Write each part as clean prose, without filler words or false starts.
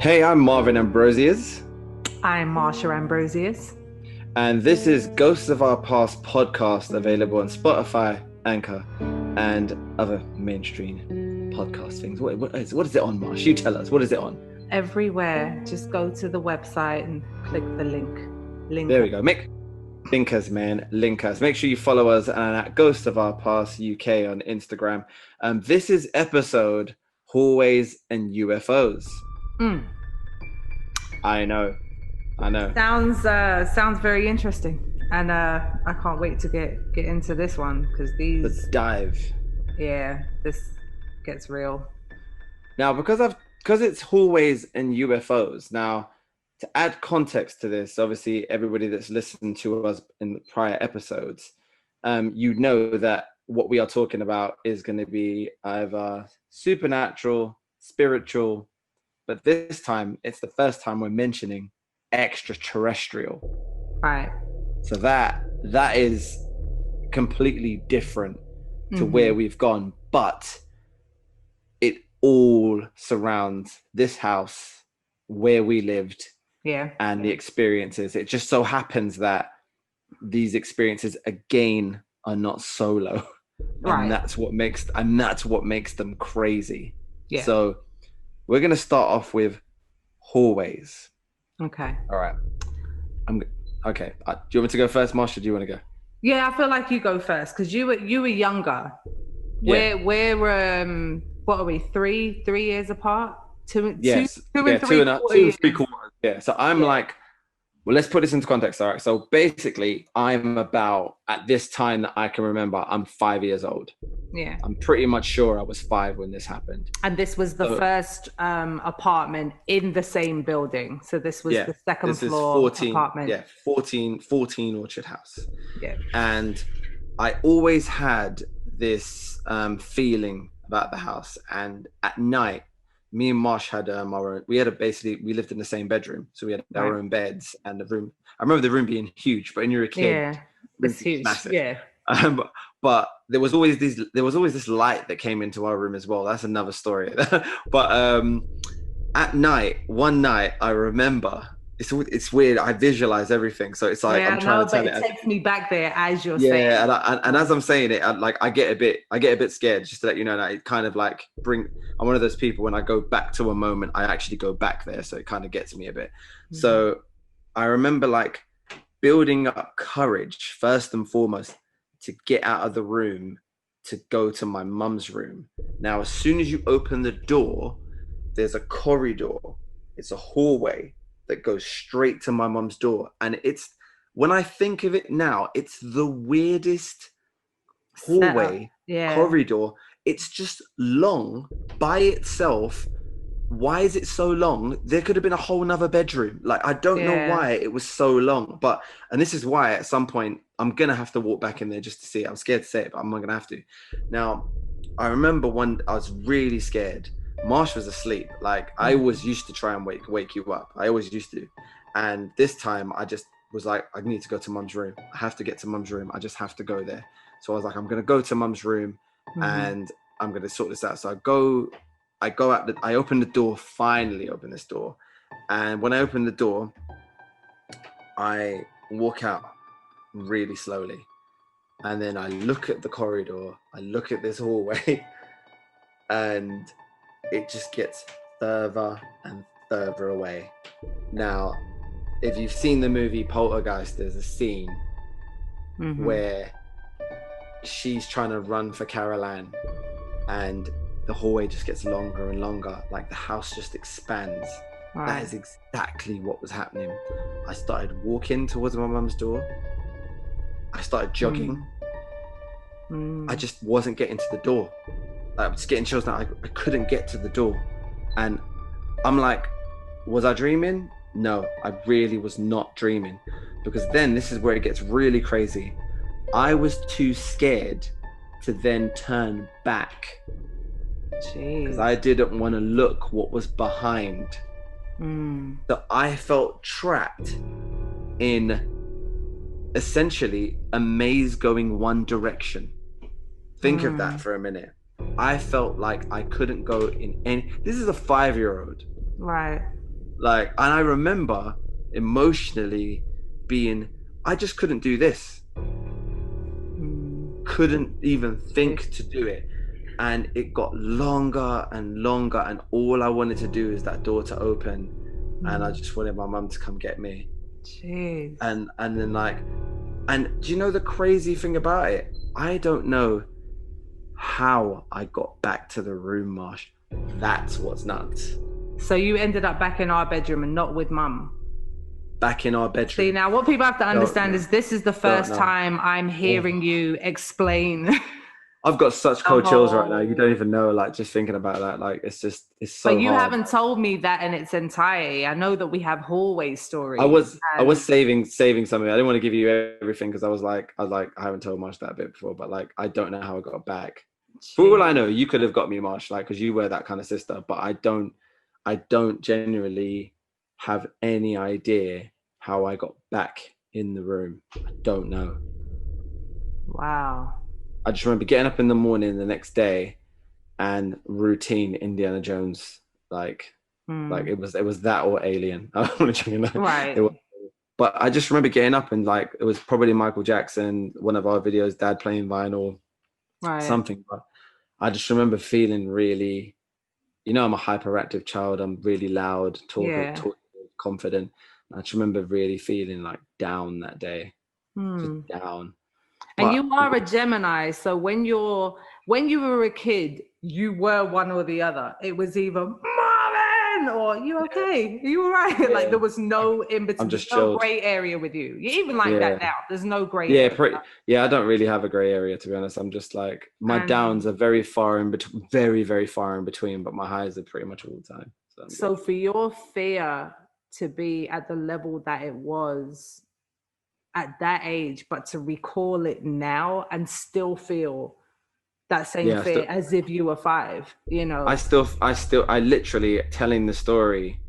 Hey, I'm Marvin Ambrosius. I'm Marshaambrosius. And this is Ghosts of Our Past podcast, available on Spotify, Anchor, and other mainstream podcast things. What is it on, Marsh? You tell us. What is it on? Everywhere. Just go to the website and click the link. There we go. Link us, man. Link us. Make sure you follow us at Ghosts of Our Past UK on Instagram. This is episode Hallways and UFOs. I know. Sounds very interesting, and I can't wait to get into this one because Let's dive. Yeah, this gets real. Now, because it's hallways and UFOs. Now, to add context to this, obviously everybody that's listened to us in the prior episodes, you know that what we are talking about is going to be either supernatural, spiritual, but this time it's the first time we're mentioning extraterrestrial. Right. So that is completely different to where we've gone, but it all surrounds this house where we lived, and the experiences. It just so happens that these experiences again are not solo, right? And that's what makes them crazy. Yeah. So we're going to start off with hallways. Okay. All right. Okay. Do you want me to go first, Marsha? Do you want to go? Yeah, I feel like you go first because you were younger. Yeah. We're what are we? Three years apart? Two and three quarters. Yeah. So I'm like, well, let's put this into context. All right. So basically, I'm about, at this time that I can remember, I'm 5 years old. Yeah. I'm pretty much sure I was 5 when this happened. And this was the first apartment in the same building. So this was the second floor apartment. Yeah, 14 Orchard House. Yeah. And I always had this feeling about the house. And at night, me and Marsh had our own. We lived in the same bedroom, so we had our own beds and the room. I remember the room being huge, but when you were a kid, it's huge. Massive. Yeah. But there was always this light that came into our room as well. That's another story. But at night, one night, I remember. It's weird. I visualize everything, so it's like I'm trying to tell it. It takes me back there as you're saying. Yeah, and as I'm saying it, I get a bit scared. Just to let you know that it kind of like I'm one of those people, when I go back to a moment, I actually go back there, so it kind of gets me a bit. Mm-hmm. So I remember like building up courage first and foremost to get out of the room to go to my mum's room. Now, as soon as you open the door, there's a corridor. It's a hallway that goes straight to my mum's door. And when I think of it now, it's the weirdest hallway corridor. It's just long by itself. Why is it so long? There could have been a whole nother bedroom. Like, I don't know why it was so long, and this is why at some point I'm going to have to walk back in there just to see it. I'm scared to say it, but I'm not going to have to. Now, I remember I was really scared. Marsh was asleep. Like, I always used to try and wake you up. I always used to. And this time I just was like, I need to go to mum's room. I have to get to mum's room. I just have to go there. So I was like, I'm going to go to mum's room and I'm going to sort this out. So I open the door, finally open this door. And when I open the door, I walk out really slowly. And then I look at the corridor, I look at this hallway, and it just gets further and further away. Now, if you've seen the movie Poltergeist, there's a scene where she's trying to run for Carol Ann, and the hallway just gets longer and longer, like the house just expands. Right. That is exactly what was happening. I started walking towards my mum's door. I started jogging. I just wasn't getting to the door. I was getting chills now. I couldn't get to the door. And I'm like, was I dreaming? No, I really was not dreaming. Because then this is where it gets really crazy. I was too scared to then turn back. Because I didn't want to look what was behind. So I felt trapped in essentially a maze going one direction. Think of that for a minute. I felt like I couldn't go in any. This is a 5-year-old. Right. Like, and I remember emotionally being, I just couldn't do this. Couldn't even think to do it. And it got longer and longer, and all I wanted to do is that door to open, and I just wanted my mum to come get me. Jeez. And then like, and do you know the crazy thing about it? I don't know how I got back to the room, Marsh. That's what's nuts. So you ended up back in our bedroom and not with mum? Back in our bedroom. See, now what people have to understand is this is the first time I'm hearing you explain. I've got such cold chills right now. You don't even know, like, just thinking about that. Like, it's so But you hard. haven't told me that in its entirety. I know that we have hallway stories. I was saving something. I didn't want to give you everything because I was like, I haven't told Marsh that bit before, but like, I don't know how I got back. Jeez. For all I know, you could have got me, Marsh, like, because you were that kind of sister, but I don't genuinely have any idea how I got back in the room. I don't know. Wow. I just remember getting up in the morning the next day and routine Indiana Jones, like it was that or Alien. Right. But I just remember getting up and like, it was probably Michael Jackson, one of our videos, dad playing vinyl, something. But I just remember feeling really, I'm a hyperactive child. I'm really loud, talking, confident. I just remember really feeling like down that day, just down. And you are a Gemini, so when you were a kid, you were one or the other. It was either Marvin or you okay? Are you all right? Yeah. Like there was no in between. There's no gray area with you. You're even like that now. There's no gray area. I don't really have a gray area, to be honest. I'm just like, my downs are very far in between, very, very far in between, but my highs are pretty much all the time. So for your fear to be at the level that it was at that age, but to recall it now and still feel that same fear as if you were 5, I literally telling the story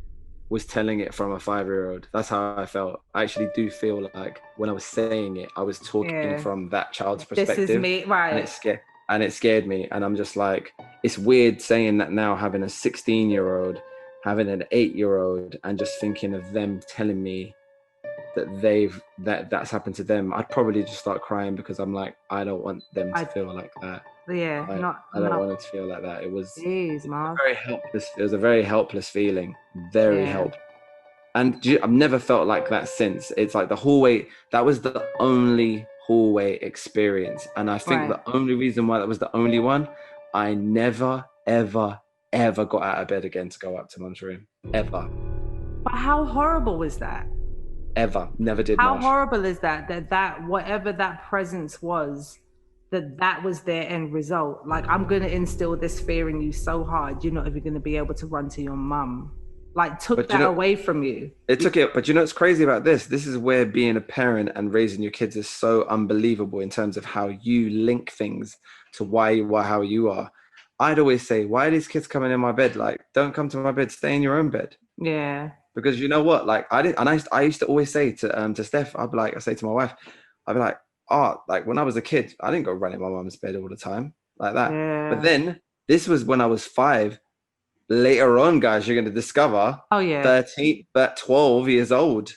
was telling it from a 5-year-old. That's how I felt. I actually do feel like when I was saying it, I was talking from that child's perspective. This is me, right? And it scared me. And I'm just like, it's weird saying that now, having a 16-year-old, having an 8-year-old, and just thinking of them telling me that that's happened to them. I'd probably just start crying because I'm like, I don't want them to feel like that. Yeah, like, I don't want them to feel like that. It was very helpless. It was a very helpless feeling. Very helpless. And I've never felt like that since. It's like the hallway. That was the only hallway experience, and I think the only reason why that was the only one, I never, ever, ever got out of bed again to go up to Mum's room. Ever. But how horrible was that? Ever. Never did. How horrible is that whatever that presence was, that was their end result? Like, I'm going to instill this fear in you so hard, you're not even going to be able to run to your mum. Like, took that away from you. It took it. But what's crazy about this? This is where being a parent and raising your kids is so unbelievable in terms of how you link things to how you are. I'd always say, why are these kids coming in my bed? Like, don't come to my bed, stay in your own bed. Yeah. Because you know what, like I used to always say to Steph, I say to my wife, I'd be like, like when I was a kid, I didn't go run in my mum's bed all the time like that. Yeah. But then this was when I was 5. Later on, guys, you're going to discover 13, but 12 years old,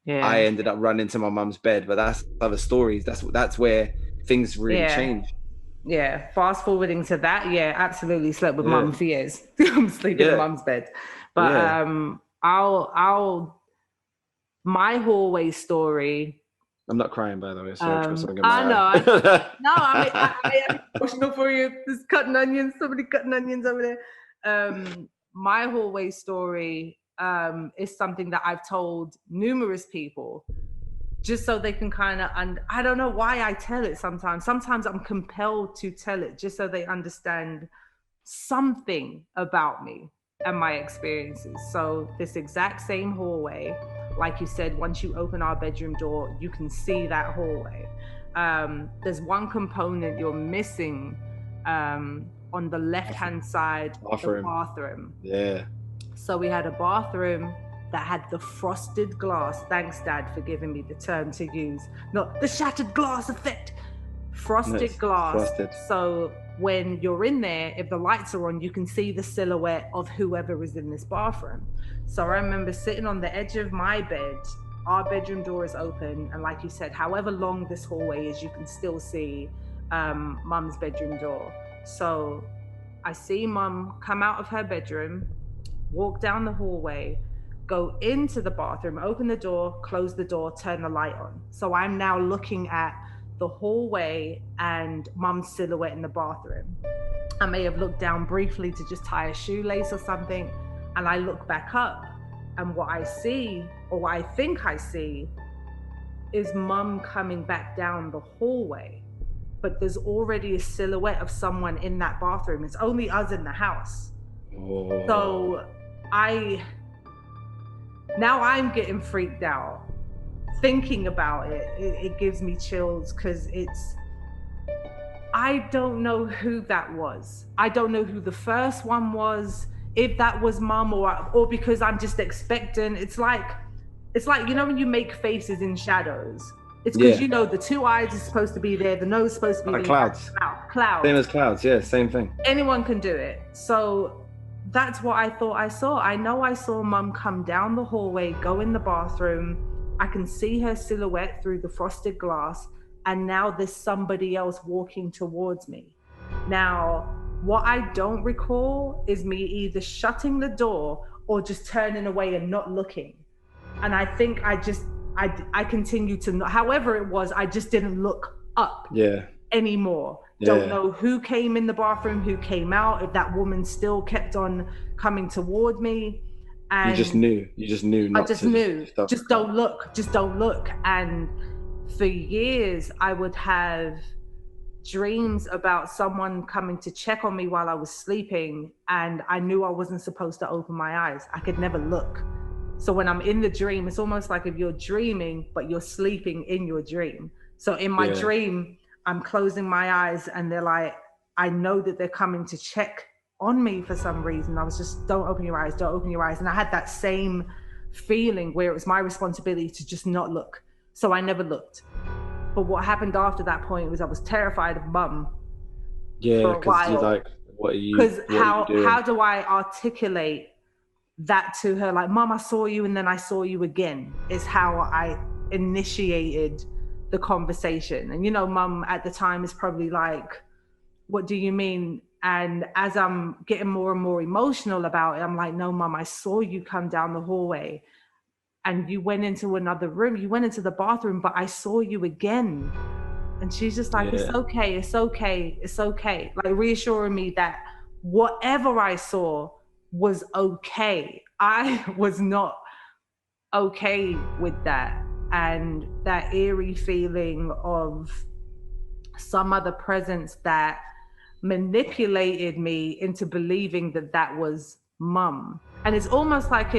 I ended up running to my mum's bed. But that's other stories. That's where things really change. Yeah. Fast forwarding to that. Yeah, absolutely slept with mum for years. I'm sleeping in mum's bed. But my hallway story I'm not crying, by the way. Sorry, for something in I my know. eye. No, I am emotional for you. There's cutting onions. Somebody cutting onions over there. My hallway story is something that I've told numerous people, just so they can kind of, and I don't know why I tell it sometimes. Sometimes I'm compelled to tell it just so they understand something about me and my experiences. So this exact same hallway, like you said, once you open our bedroom door, you can see that hallway. There's one component you're missing on the left-hand side of the bathroom. Yeah. So we had a bathroom that had the frosted glass. Thanks, Dad, for giving me the term to use. Not the shattered glass effect. Frosted glass. Frosted. So when you're in there, if the lights are on, you can see the silhouette of whoever is in this bathroom. So I remember sitting on the edge of my bed. Our bedroom door is open. And like you said, however long this hallway is, you can still see Mum's bedroom door. So I see Mum come out of her bedroom, walk down the hallway, go into the bathroom, open the door, close the door, turn the light on. So I'm now looking at the hallway and Mum's silhouette in the bathroom. I may have looked down briefly to just tie a shoelace or something, and I look back up, and what I see, or what I think I see, is Mum coming back down the hallway. But there's already a silhouette of someone in that bathroom. It's only us in the house. Oh. So now I'm getting freaked out. Thinking about it gives me chills, because I don't know who that was. I don't know who the first one was, if that was Mum, or because I'm just expecting. It's like, you know, when you make faces in shadows, it's because you know the two eyes is supposed to be there, the nose is supposed to be there. Clouds. Same as clouds, yeah, same thing. Anyone can do it. So that's what I thought I saw. I know I saw Mum come down the hallway, go in the bathroom. I can see her silhouette through the frosted glass, and now there's somebody else walking towards me. Now, what I don't recall is me either shutting the door or just turning away and not looking. And I think I continued to, however it was, I just didn't look up anymore. Don't know who came in the bathroom, who came out, if that woman still kept on coming toward me. And you just knew. I just knew. Just don't look. And for years, I would have dreams about someone coming to check on me while I was sleeping, and I knew I wasn't supposed to open my eyes. I could never look. So when I'm in the dream, it's almost like if you're dreaming, but you're sleeping in your dream. So in my dream, I'm closing my eyes, and they're like, I know that they're coming to check on me for some reason. I was just, don't open your eyes. And I had that same feeling where it was my responsibility to just not look. So I never looked. But what happened after that point was I was terrified of Mum. Yeah, because you're like, what are you doing? Because how do I articulate that to her? Like, Mum, I saw you, and then I saw you again, is how I initiated the conversation. And, you know, Mum at the time is probably like, what do you mean? And as I'm getting more and more emotional about it, I'm like, no, Mum, I saw you come down the hallway and you went into another room. You went into the bathroom, but I saw you again. And she's just like, it's okay. Like reassuring me that whatever I saw was okay. I was not okay with that. And that eerie feeling of some other presence that manipulated me into believing that that was Mum. And it's almost like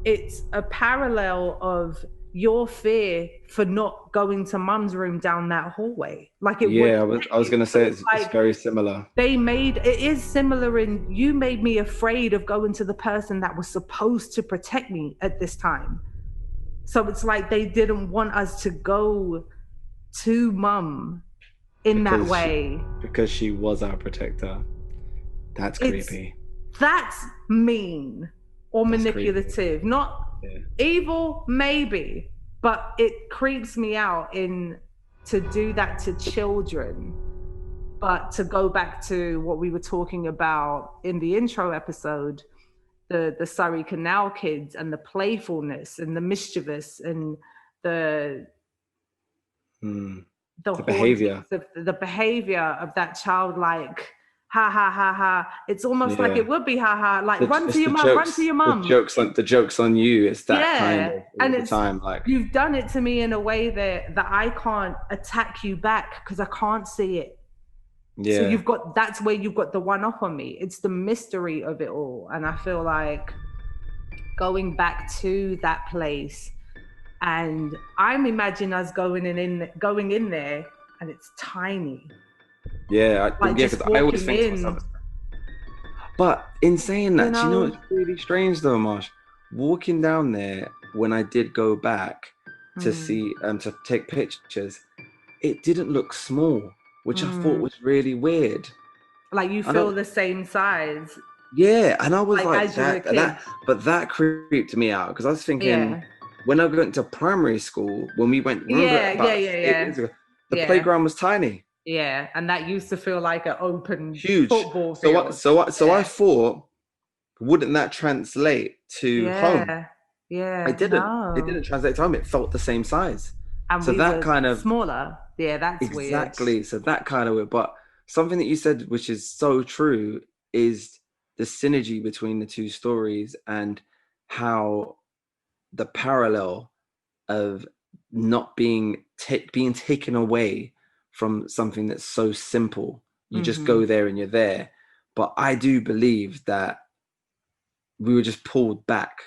it's a parallel of your fear for not going to Mum's room down that hallway. Like it I was going to say it's very similar. It is similar in you made me afraid of going to the person that was supposed to protect me at this time. So it's like they didn't want us to go to Mum in that way. Because she was our protector. That's creepy. That's mean or manipulative. Creepy. Not evil, maybe, but it creeps me out to do that to children. But to go back to what we were talking about in the intro episode, the Surrey Canal kids and the playfulness and the mischievous and the the behavior, the behavior of that childlike, ha ha ha ha. It's almost like it would be ha ha, like run to your mum, run to your mum. The jokes on you. It's that kind of all and the time. Like, you've done it to me in a way that I can't attack you back because I can't see it. Yeah. So that's where you've got the one up on me. It's the mystery of it all. And I feel like going back to that place, and I'm imagining us going in there, and it's tiny. Yeah, because I always think to myself. But in saying that, you know, it's really strange though, Marsh. Walking down there when I did go back to see to take pictures, it didn't look small, which I thought was really weird. Like you feel the same size. Yeah, and I was like but that creeped me out because I was thinking when I went to primary school, when we went, remember 8 years ago, the playground was tiny. Yeah, and that used to feel like an open huge football field. So I thought, wouldn't that translate to home? Yeah, it didn't. It didn't translate to home. It felt the same size. And so we that were kind of smaller. Yeah, that's exactly. Weird. So that kind of weird. But something that you said, which is so true, is the synergy between the two stories and how the parallel of not being taken away from something that's so simple. You just go there and you're there. But I do believe that we were just pulled back.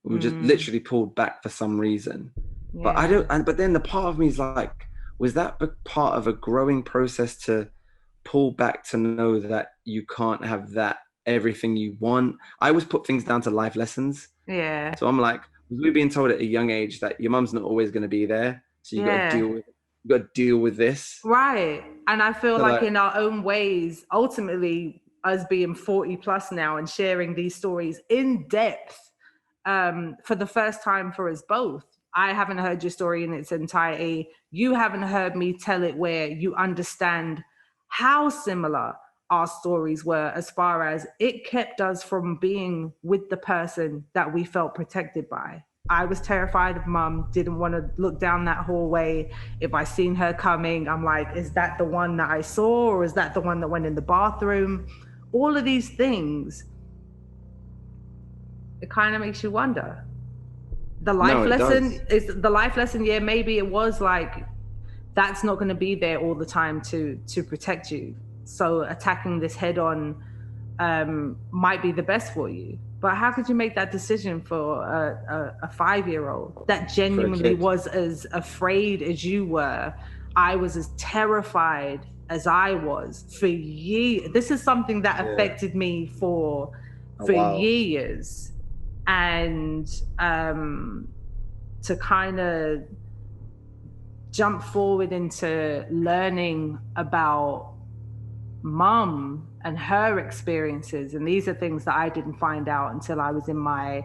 We were just literally pulled back for some reason. But I don't, but then the part of me is like, was that part of a growing process to pull back to know that you can't have everything you want? I always put things down to life lessons. Yeah. So I'm like, we're being told at a young age that your mum's not always going to be there. So you got to deal with this. Right. And I feel like in our own ways, ultimately us being 40 plus now and sharing these stories in depth for the first time for us both. I haven't heard your story in its entirety. You haven't heard me tell it where you understand how similar our stories were as far as it kept us from being with the person that we felt protected by. I was terrified of mum, didn't want to look down that hallway. If I seen her coming, I'm like, is that the one that I saw, or is that the one that went in the bathroom? All of these things, it kind of makes you wonder. The life lesson, yeah, maybe it was like, that's not going to be there all the time to protect you. So attacking this head on might be the best for you. But how could you make that decision for a 5-year-old that genuinely was as afraid as you were? I was as terrified as I was for years. This is something that affected me for years. And to kind of jump forward into learning about mum and her experiences, and these are things that I didn't find out until I was in my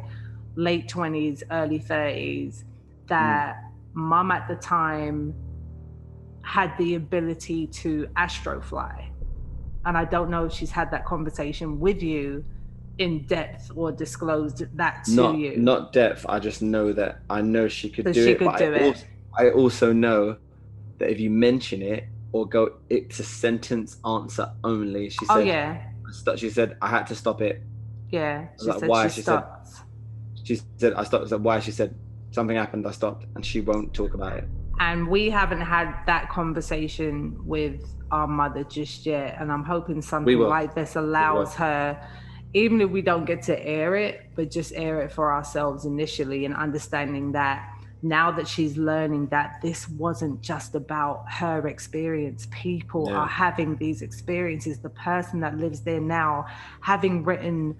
late 20s, early 30s, that mum at the time had the ability to astrofly. And I don't know if she's had that conversation with you in depth or disclosed that to you. Not depth. I just know that I know she could do it. I also know that if you mention it or go, it's a sentence answer only. She said, she said, I had to stop it. Yeah. She said, why? She said, I stopped. I said, why? She said, something happened, I stopped, and she won't talk about it. And we haven't had that conversation with our mother just yet. And I'm hoping something like this allows her, even if we don't get to air it, but just air it for ourselves initially, and understanding that now that she's learning that this wasn't just about her experience. People are having these experiences. The person that lives there now, having written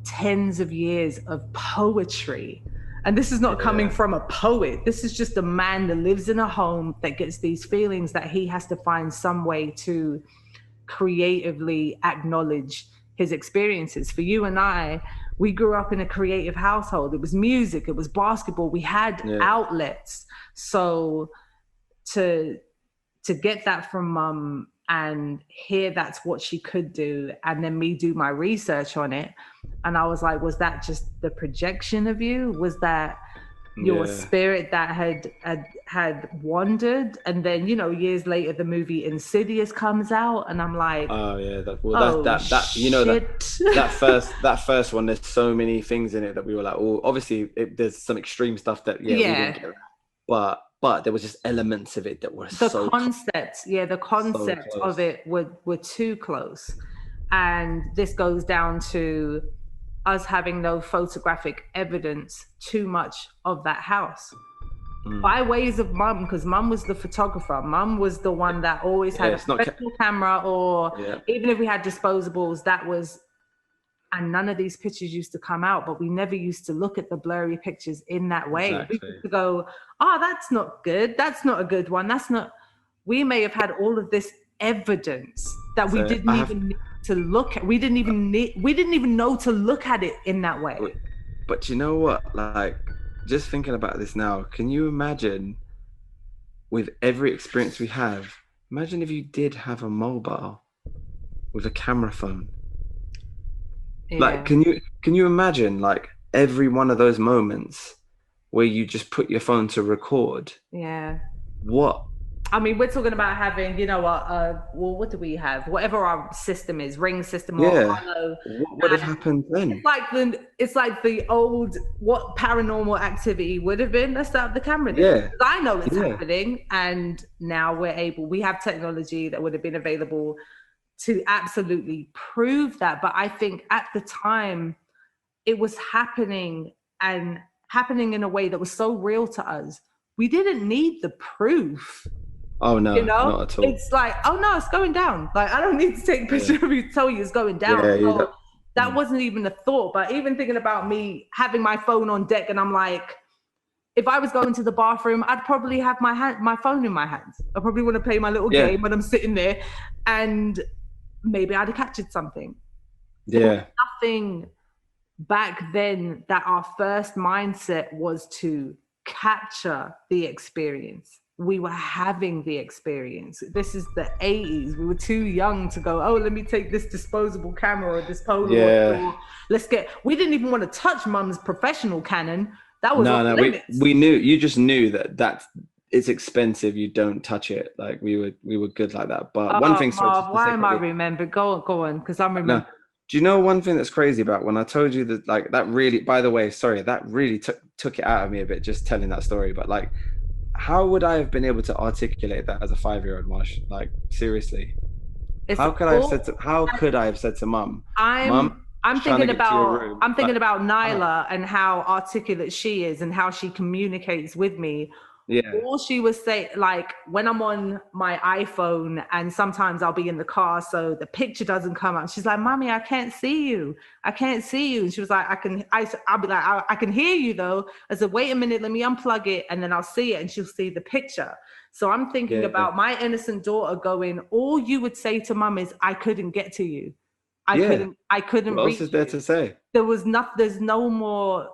tens of years of poetry. And this is not coming from a poet. This is just a man that lives in a home that gets these feelings that he has to find some way to creatively acknowledge his experiences. For you and I, we grew up in a creative household. It was music, it was basketball. We had outlets. So to get that from mum and hear that's what she could do, and then me do my research on it, and I was like, was that just the projection of you? Was that your spirit that had wandered. And then, you know, years later the movie Insidious comes out, and I'm like, oh yeah, that you know, that first one, there's so many things in it that we were like, oh, obviously there's some extreme stuff that we didn't get, but there was just elements of it that were the concept of it were too close. And this goes down to us having no photographic evidence too much of that house by ways of mum, because mum was the photographer. Mum was the one that always had a professional camera, or even if we had disposables, and none of these pictures used to come out, but we never used to look at the blurry pictures in that way. Exactly. We used to go, oh, that's not good. That's not a good one. We may have had all of this evidence that we didn't even need to look at. We didn't even know to look at it in that way. But you know what? Like, just thinking about this now, can you imagine, with every experience we have, imagine if you did have a mobile with a camera phone. Yeah. Like, can you imagine, like, every one of those moments where you just put your phone to record? Yeah. What? I mean, we're talking about having, you know, what do we have? Whatever our system is, Ring system or Hollow. What would have happened then? It's like the old, what paranormal activity would have been. Let's start the camera then. Yeah. Because I know it's happening, and now we have technology that would have been available to absolutely prove that. But I think at the time it was happening, and happening in a way that was so real to us. We didn't need the proof. Oh no, you know? Not at all. It's like, oh no, it's going down. Like, I don't need to take a picture of you to tell you it's going down. So that wasn't even a thought. But even thinking about me having my phone on deck, and I'm like, if I was going to the bathroom, I'd probably have my phone in my hands. I probably want to play my little game when I'm sitting there, and maybe I'd have captured something. There was nothing back then that our first mindset was to capture the experience. We were having the experience. This is the 80s. We were too young to go, oh, let me take this disposable camera or this Polaroid. We didn't even want to touch mum's professional Canon. That was we knew. You just knew that it's expensive. You don't touch it. Like, we were good like that. But one thing, why am I remembered? Go on, because I'm remembering. No. Do you know one thing that's crazy about when I told you that, like, that really, by the way, sorry, that really took it out of me a bit, just telling that story. But, like, how would I have been able to articulate that as a 5-year-old, Marsh? Like, seriously, how could I have said to mum, I'm thinking about Nyla and how articulate she is and how she communicates with me. Yeah. All she was saying, like, when I'm on my iPhone and sometimes I'll be in the car, so the picture doesn't come out. She's like, Mommy, I can't see you. I can't see you. And she was like, I'll be like, I can hear you though. I said, wait a minute, let me unplug it and then I'll see it, and she'll see the picture. So I'm thinking about my innocent daughter going, all you would say to Mum is, I couldn't get to you. I couldn't what reach else is there to say? There's no more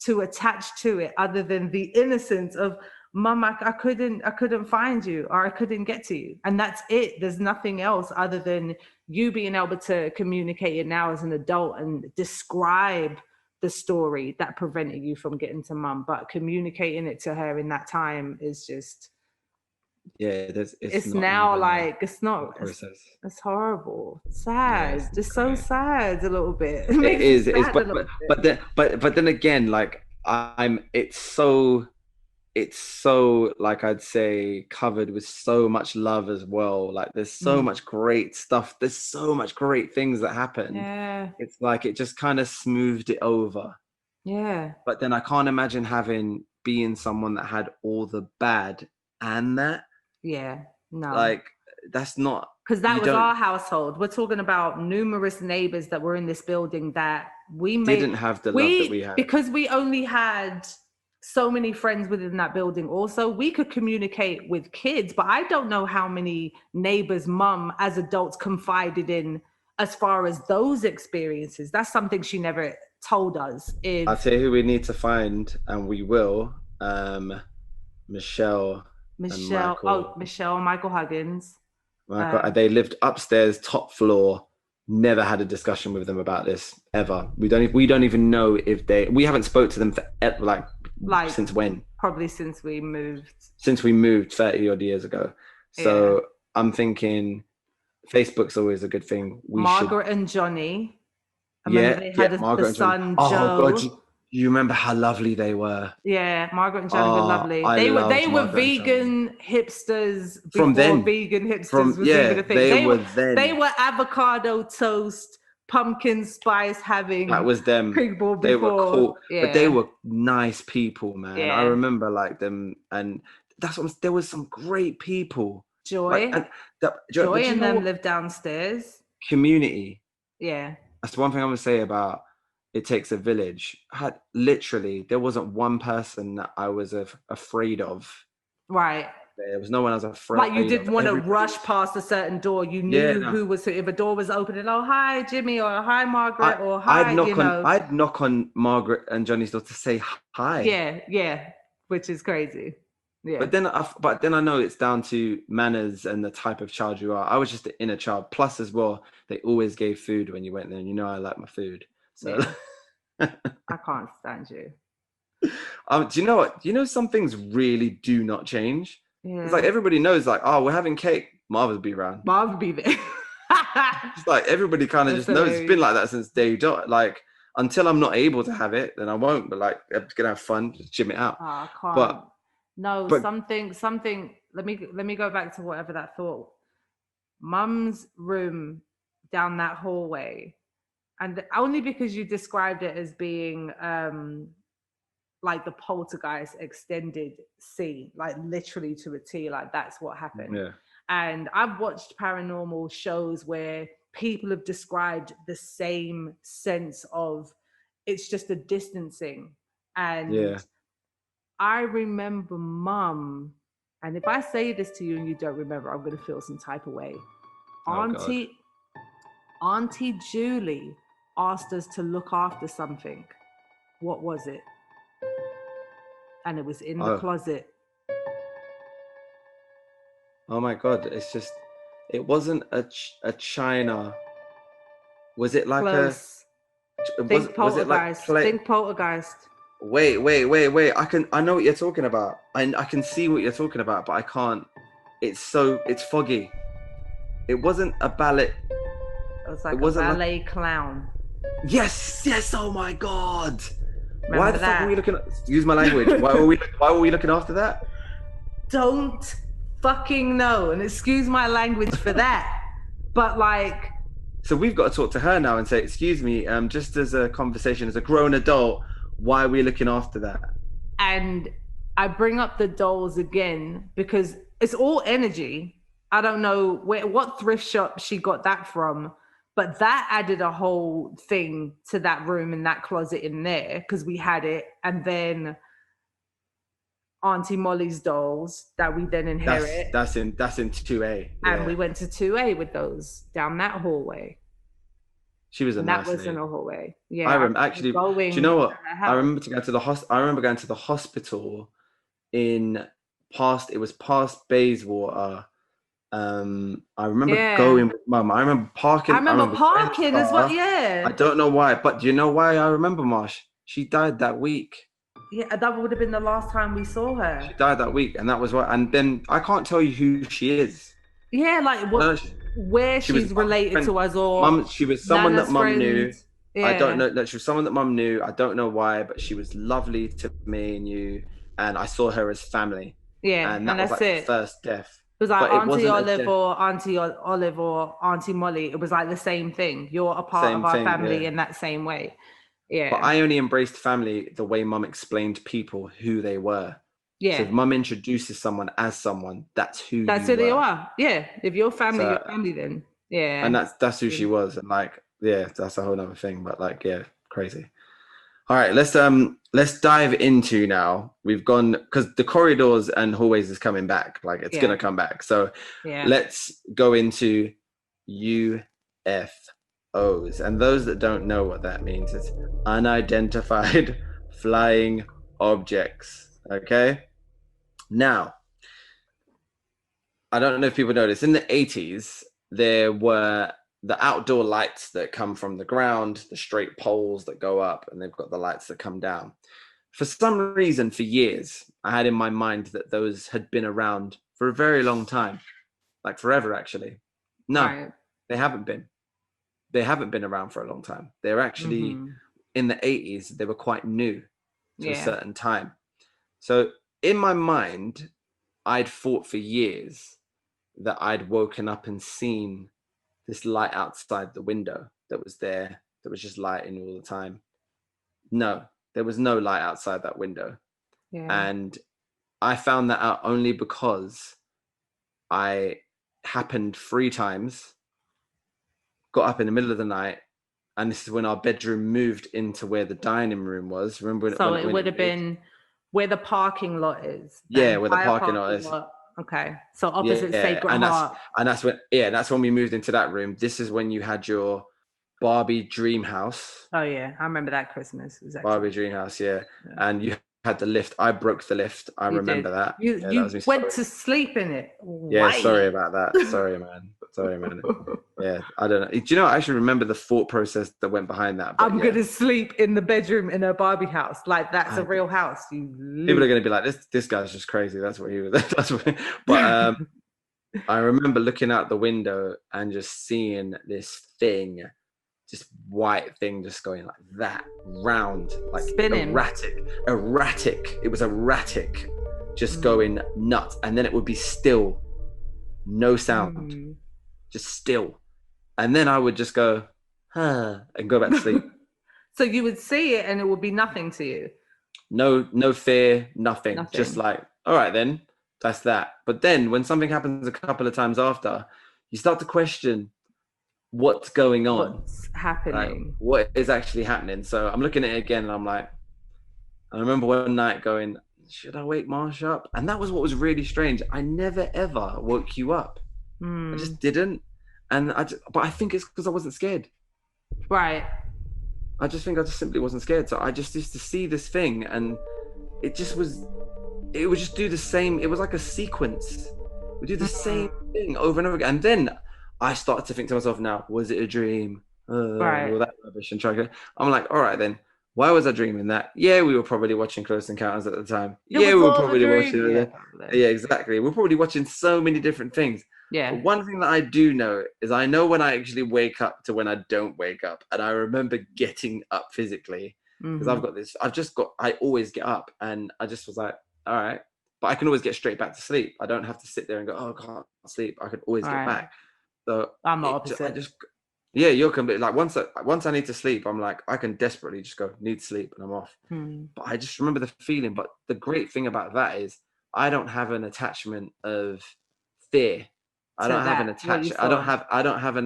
to attach to it other than the innocence of, Mum, I couldn't find you, or I couldn't get to you. And that's it. There's nothing else other than you being able to communicate it now as an adult and describe the story that prevented you from getting to Mum. But communicating it to her in that time is just, it's horrible, sad, just so sad a little bit. It is, but then again, like, it's so, like, I'd say, covered with so much love as well. Like, there's so much great stuff. There's so much great things that happen. Yeah. It's like it just kind of smoothed it over. Yeah. But then I can't imagine being someone that had all the bad and that. Yeah. No. Like, that's not. Because that was our household. We're talking about numerous neighbors that were in this building that didn't have the love that we had. Because we only had so many friends within that building. Also, we could communicate with kids, but I don't know how many neighbors Mum as adults confided in as far as those experiences. That's something she never told us. I'll tell you who we need to find, and we will. Michelle and Michael Huggins. They lived upstairs, top floor. Never had a discussion with them about this ever. We don't even know if we haven't spoke to them for like Like Since when? probably since we moved. Since we moved 30 odd years ago. So I'm thinking Facebook's always a good thing. We should. Margaret and Johnny. I remember they had Margaret the and Johnny. son Oh God, Joe. you remember how lovely they were? Yeah, Margaret and Johnny were lovely. I loved They were Margaret and Johnny. vegan hipsters From before then. vegan hipsters was even a thing. They were then. They were avocado toast, pumpkin spice having That was them. people before. They were cool, yeah. but they were nice people, man. Yeah. I remember like them, and there was some great people. Joy, like, Joy and them lived downstairs. Community. Yeah, that's one thing I'm gonna say about It Takes a Village. Literally, there wasn't one person that I was afraid of. Right. There was no one I was afraid. Like you didn't want to rush past a certain door. You knew who was who. If a door was opening, oh hi Jimmy, or hi Margaret, or hi. I'd knock on Margaret and Johnny's door to say hi. Yeah, which is crazy. Yeah. But then I know it's down to manners and the type of child you are. I was just the inner child. Plus, as well, they always gave food when you went there, and you know I like my food. So I can't stand you. Do you know what? You know some things really do not change. Yeah. It's like everybody knows, like, oh, we're having cake. Marv will be around. Marv will be there. It's like everybody kind of just knows. It's been like that since day dot. Like until I'm not able to have it, then I won't. But like I'm just gonna have fun, just jim it out. Oh, I can't. But something. Let me go back to whatever that thought. Mum's room down that hallway, and only because you described it as being like the poltergeist extended scene, like literally to a T, like that's what happened. Yeah. And I've watched paranormal shows where people have described the same sense of it's just a distancing. And I remember Mum, and if I say this to you and you don't remember, I'm going to feel some type of way. Auntie Julie asked us to look after something. What was it? And it was in the closet. Oh my God! It's just, it wasn't a china. Was it like Close. Think poltergeist. Think poltergeist. Wait! I know what you're talking about. I can see what you're talking about, but I can't. It's foggy. It wasn't a ballet. It was like a ballet clown. Yes. Oh my God. Remember why the fuck were we looking? Excuse my language. Why were we looking after that? Don't fucking know, and excuse my language for that. But like, so we've got to talk to her now and say, excuse me, just as a conversation, as a grown adult, why are we looking after that? And I bring up the dolls again because it's all energy. I don't know what thrift shop she got that from. But that added a whole thing to that room and that closet in there because we had it. And then Auntie Molly's dolls that we then inherit. That's in 2A. Yeah. And we went to 2A with those down that hallway. She was a nice lady. That was in a hallway. Yeah. I remember actually. Do you know what? I remember going to the hospital it was past Bayswater. I remember going with Mum. I remember parking. I remember parking as well. Yeah. I don't know why, but do you know why I remember Marsh? She died that week. Yeah, that would have been the last time we saw her. She died that week, and that was why. And then I can't tell you who she is. Yeah, like where she's related to us or Mum. She was someone that Mum knew. Yeah. I don't know that she was someone that Mum knew. I don't know why, but she was lovely to me and you, and I saw her as family. Yeah, and that's like the first death. It was like Auntie Olive or Auntie Molly. It was like the same thing. You're a part of our family in that same way. Yeah. But I only embraced family the way Mum explained people who they were. Yeah. So if Mum introduces someone as someone, that's who they are. Yeah. If you're family, you're family then. Yeah. And that's who she was. And like, yeah, that's a whole other thing. But like, yeah, crazy. All right, let's dive into now. We've gone because the corridors and hallways is coming back. Like it's gonna come back. So let's go into UFOs. And those that don't know what that means, it's unidentified flying objects. Okay. Now, I don't know if people know this. In the 80s, there were the outdoor lights that come from the ground, the straight poles that go up, and they've got the lights that come down. for some reason, for years, I had in my mind that those had been around for a very long time, like forever, actually. No, Right. they haven't been. They haven't been around for a long time. They're actually in the 80s. They were quite new to a certain time. So in my mind, I'd thought for years that I'd woken up and seen this light outside the window that was there, that was just lighting all the time. No, there was no light outside that window. And I found that out only because I happened 3 times, got up in the middle of the night, and this is when our bedroom moved into where the dining room was. Remember So it would have been where the parking lot is. Yeah, where the parking lot is. Okay, so opposite Sacred Heart. And that's when we moved into that room. This is when you had your Barbie dream house. Oh yeah, I remember that Christmas. Exactly. Barbie dream house, yeah. And you had the lift. I broke the lift. I remember that. You went to sleep in it. Yeah, why? Sorry about that. Sorry, man. Yeah, I don't know. Do you know, I actually remember the thought process that went behind that. I'm going to sleep in the bedroom in a Barbie house. Like, that's a real house. People are going to be like, this guy's just crazy. That's what he was. But I remember looking out the window and just seeing this thing, this white thing just going like that, round, like spinning. Erratic. It was erratic, just going nuts. And then it would be still, no sound, just still. And then I would just go, and go back to sleep. So you would see it and it would be nothing to you? No fear, nothing. Just like, all right, then that's that. But then when something happens a couple of times after, you start to question what's going on. What's happening? Like, what is actually happening? So I'm looking at it again and I'm like, I remember one night going, should I wake Marsh up? And that was what was really strange. I never ever woke you up. I just didn't. But I think it's because I wasn't scared. Right. I just think I just simply wasn't scared. So I just used to see this thing and it would just do the same. It was like a sequence. We do the same thing over and over again. And then I started to think to myself, now, was it a dream? Right. All that rubbish. And I'm like, all right, then. Why was I dreaming that? Yeah, we were probably watching Close Encounters at the time. We were probably watching. Yeah, exactly. We're probably watching so many different things. Yeah. But one thing that I do know is I know when I actually wake up to when I don't wake up. And I remember getting up physically because I always get up and I just was like, all right, but I can always get straight back to sleep. I don't have to sit there and go, oh, I can't sleep. I can always get back. So I'm the opposite. Yeah, you're completely like once I need to sleep, I'm like, I can desperately just go, need sleep, and I'm off. But I just remember the feeling. But the great thing about that is I don't have an attachment of fear. I don't have an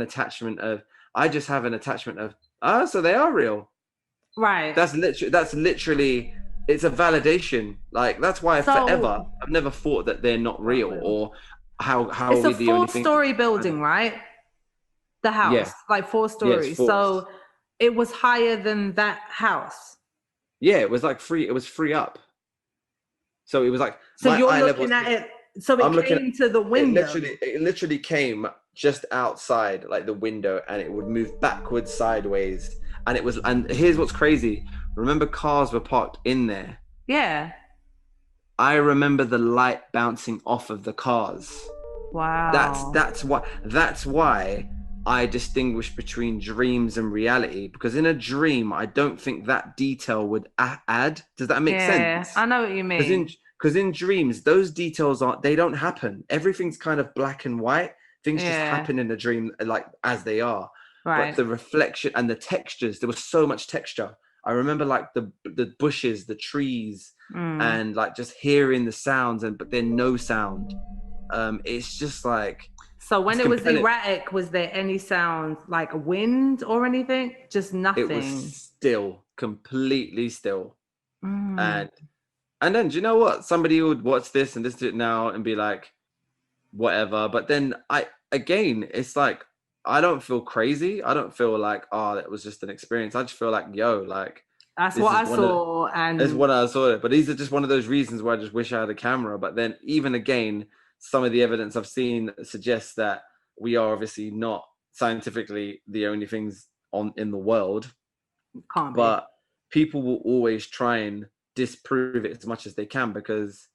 attachment of, I just have an attachment of, so they are real. Right. That's literally it's a validation. Like that's why forever I've never thought that they're not real or how it's are we the only thing. It's a 4-story building, right? The house, like 4 stories. Yeah, so it was higher than that house. Yeah, it was like free. It was free up. So it was like. So you're looking at it. So it came to the window. It literally came just outside, like the window, and it would move backwards, sideways, and it was. And here's what's crazy. Remember, cars were parked in there. Yeah. I remember the light bouncing off of the cars. Wow. That's why I distinguish between dreams and reality, because in a dream, I don't think that detail would add. Does that make sense? I know what you mean. Because in dreams, those details they don't happen. Everything's kind of black and white. Things just happen in a dream, like as they are. Right. But the reflection and the textures, there was so much texture. I remember like the bushes, the trees, and like just hearing the sounds, but then no sound. It's just like. So when it was erratic, was there any sound like wind or anything? Just nothing. It was still, completely still. And then, do you know what? Somebody would watch this and listen to it now and be like, whatever. But then it's like, I don't feel crazy. I don't feel like, that was just an experience. I just feel like, that's what I saw. That's what I saw. But these are just one of those reasons where I just wish I had a camera. But then even again, some of the evidence I've seen suggests that we are obviously not scientifically the only things in the world. Can't be. But people will always try and disprove it as much as they can, because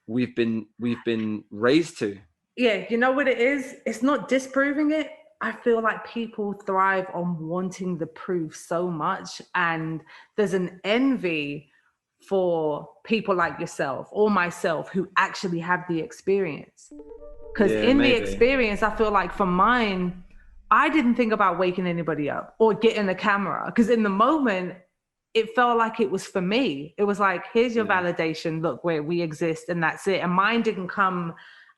we've been raised to. Yeah, you know what it is? It's not disproving it. I feel like people thrive on wanting the proof so much, and there's an envy for people like yourself or myself who actually have the experience. Because in the experience, I feel like for mine, I didn't think about waking anybody up or getting a camera, because in the moment, it felt like it was for me. It was like, here's your validation. Look, where we exist, and that's it. And mine didn't come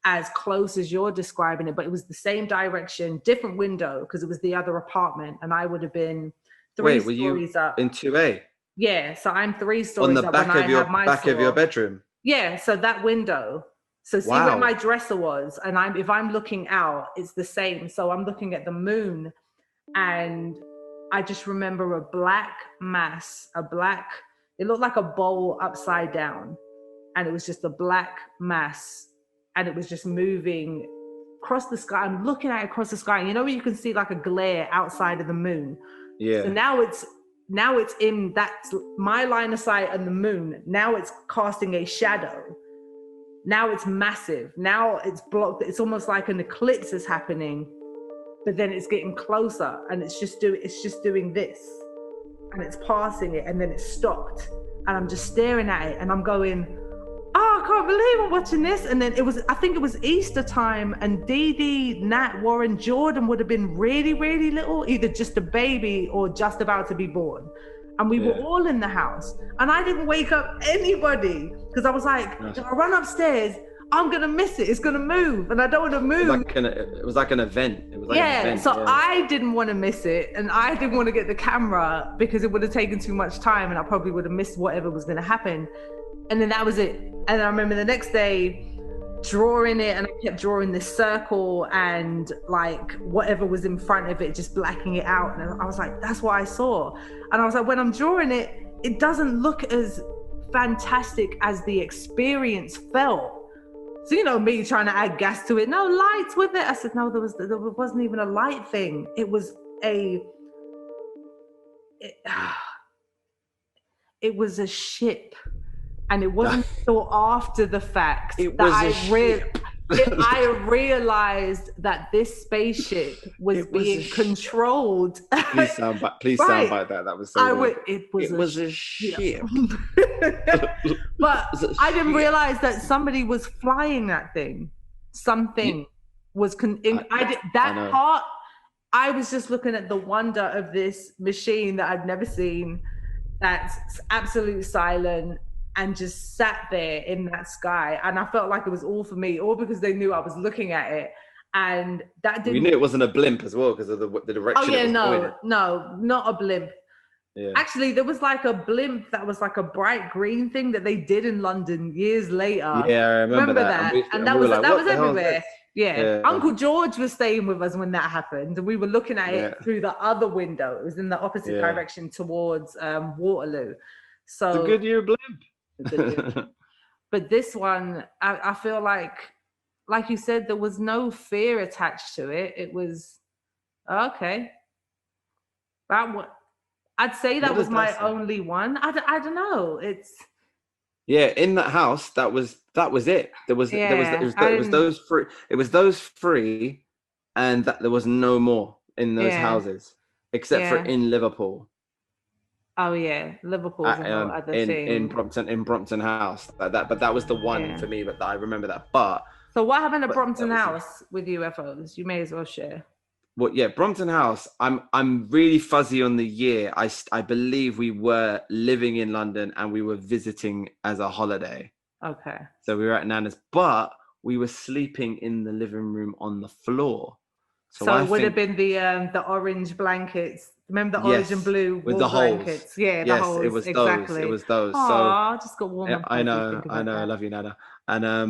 as close as you're describing it, but it was the same direction, different window, because it was the other apartment, and I would have been three stories up. In 2A? Yeah, so I'm 3 stories up. On the back of your bedroom? Yeah, so that window. So see where my dresser was, and if I'm looking out, it's the same. So I'm looking at the moon, and I just remember a black mass, it looked like a bowl upside down, and it was just a black mass, and it was just moving across the sky. I'm looking at it across the sky, and you know where you can see like a glare outside of the moon? Yeah. So now it's in that's my line of sight and the moon. Now it's casting a shadow. Now it's massive. Now it's blocked. It's almost like an eclipse is happening, but then it's getting closer, and it's just doing this, and it's passing it, and then it stopped, and I'm just staring at it, and I'm going, oh, I can't believe I'm watching this. And then I think it was Easter time, and Dee Dee, Nat, Warren, Jordan would have been really, really little, either just a baby or just about to be born. And we were all in the house, and I didn't wake up anybody, because I was like, if I run upstairs, I'm going to miss it. It's going to move, and I don't want to move. It was like an event. It was like an event. So I didn't want to miss it, and I didn't want to get the camera because it would have taken too much time, and I probably would have missed whatever was going to happen. And then that was it. And I remember the next day drawing it, and I kept drawing this circle and like whatever was in front of it, just blacking it out. And I was like, that's what I saw. And I was like, when I'm drawing it, it doesn't look as fantastic as the experience felt. So, you know, me trying to add gas to it. No lights with it. I said, no, there wasn't even a light thing. It was it was a ship. And it wasn't until after the fact I realized that this spaceship was being controlled. Please sound by that. That was so good. It was a ship. But I didn't realize that somebody was flying that thing. Something was part. I was just looking at the wonder of this machine that I'd never seen. That's absolute silent. And just sat there in that sky, and I felt like it was all for me, all because they knew I was looking at it, and that didn't. We knew it wasn't a blimp as well because of the direction. Oh yeah, no, not a blimp. Yeah. Actually, there was like a blimp that was like a bright green thing that they did in London years later. Yeah, I remember that. And that was everywhere. Yeah. Uncle George was staying with us when that happened, and we were looking at it through the other window. It was in the opposite direction towards Waterloo. So it's a Goodyear blimp. But this one, I feel like you said, there was no fear attached to it. It was okay. I'd say that was my only one. I don't know. It's in that house. That was it. It was those three, and that there was no more in those houses except for in Liverpool. Oh yeah, Liverpool's other thing in Brompton House. But that was the one for me. But I remember that. But so what happened at Brompton House with UFOs? You may as well share. Well, Brompton House. I'm really fuzzy on the year. I believe we were living in London and we were visiting as a holiday. Okay. So we were at Nana's, but we were sleeping in the living room on the floor. So it would have been the orange blankets. Remember the orange and blue with the blankets? Holes. Yeah, the holes. It was those. Aww, so I just got warm. Yeah, I know. I love you, Nana. And I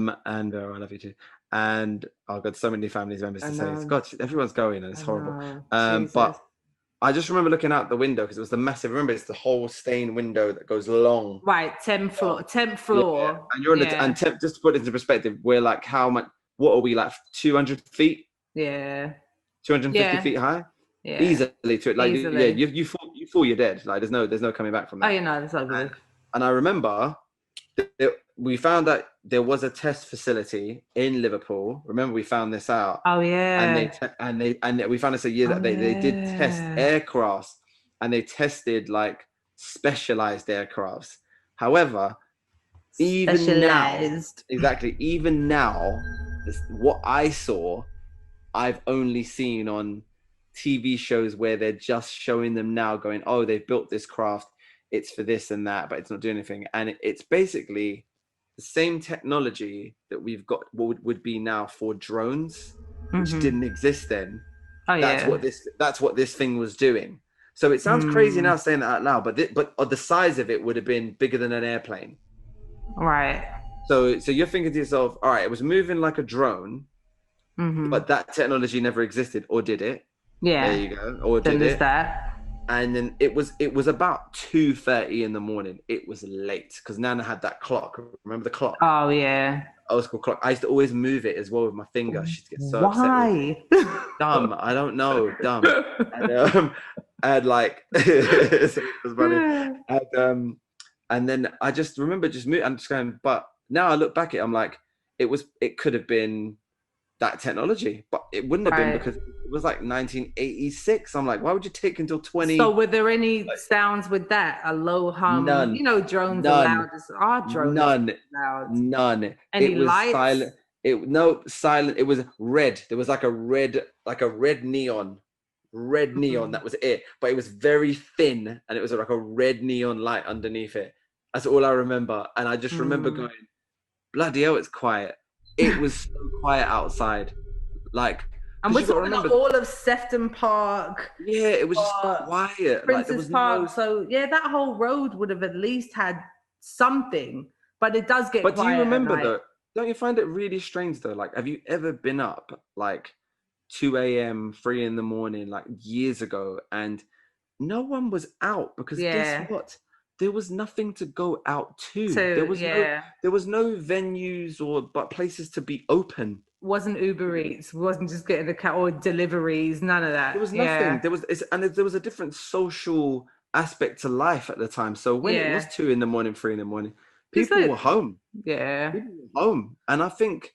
love you too. And I've got so many family members to say, God, everyone's going, and it's horrible. But I just remember looking out the window because it was the massive. Remember, it's the whole stained window that goes long. Right, 10th floor. Yeah. And you're on and just to put it into perspective, we're like how much? What are we like? 200 feet? Yeah. 250 feet high. Yeah. Easily to it. Like you fall, you're dead. Like there's no coming back from that. Oh, you know, that's ugly. And I remember we found that there was a test facility in Liverpool. Remember, we found this out. Oh yeah. And we found this a year that they did test aircrafts, and they tested like specialized aircrafts. However, even now, what I saw, I've only seen on TV shows where they're just showing them now, going, oh, they've built this craft, it's for this and that, but it's not doing anything. And it's basically the same technology that we've got would be now for drones, which didn't exist then. That's what this thing was doing. So it sounds crazy now saying that out loud, but the size of it would have been bigger than an airplane. Right. So you're thinking to yourself, all right, it was moving like a drone, but that technology never existed, or did it? Yeah. There you go. Or did it? That. And then it was about 2:30 in the morning. It was late because Nana had that clock. Remember the clock? Oh yeah. Old school clock. I used to always move it as well with my finger. She'd get so upset with me. Dumb. I don't know. Dumb. And like it was funny. And then I just remember just moving. I'm just going. But now I look back at it, I'm like, it could have been that technology, but it wouldn't have been because it was like 1986. I'm like, why would you take until 20? So were there any sounds with that? A low hum? None. You know, drones are loud as our drones. None. Any it was lights? Silent. Silent. It was red. There was like a red neon. That was it. But it was very thin, and it was like a red neon light underneath it. That's all I remember. And I just remember going, bloody hell, it's quiet. It was so quiet outside. Like, and we're talking about all of Sefton Park. Yeah, it was just quiet. Princess Park. So yeah, that whole road would have at least had something. But it does get quiet. But do you remember though? Don't you find it really strange though? Like, have you ever been up like 2 a.m., 3 in the morning, like years ago, and no one was out? Because guess what? There was nothing to go out to. There was no venues or places to be open. Wasn't Uber Eats. Wasn't just getting the cat or deliveries. None of that. There was nothing. There was a different social aspect to life at the time. So when it was 2 in the morning, 3 in the morning, people were home. Yeah, people were home, and I think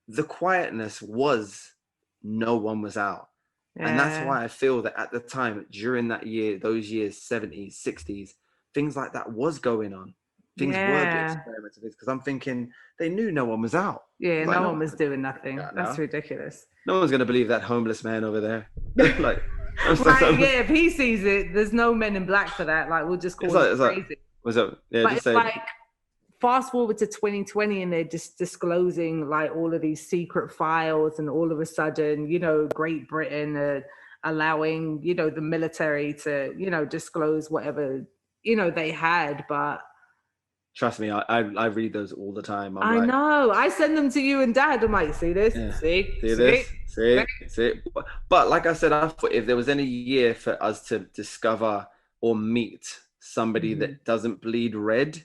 the quietness was no one was out, and that's why I feel that at the time during that year, those years, 70s, 60s. Things like that was going on. Things were being experimented with because I'm thinking they knew no one was out. Yeah, like, no one was doing nothing. That's ridiculous. No one's going to believe that homeless man over there. Like, if he sees it, there's no Men in Black for that. Like, we'll just call it crazy. What's up? Yeah, but it's like, fast forward to 2020 and they're just disclosing like all of these secret files, and all of a sudden, you know, Great Britain allowing, you know, the military to, you know, disclose whatever, you know, they had. But trust me, I read those all the time. I know. I send them to you and Dad. I'm like, see this? See. But like I said, I thought if there was any year for us to discover or meet somebody that doesn't bleed red,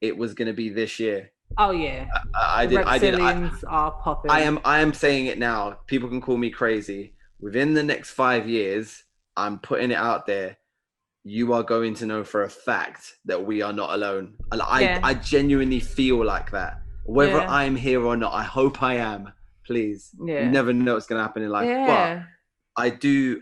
it was going to be this year. Oh yeah. I did. Reptilians are popping. I am saying it now. People can call me crazy. Within the next 5 years, I'm putting it out there. You are going to know for a fact that we are not alone. And I genuinely feel like that. Whether I'm here or not, I hope I am. Please. Yeah. You never know what's going to happen in life. Yeah. But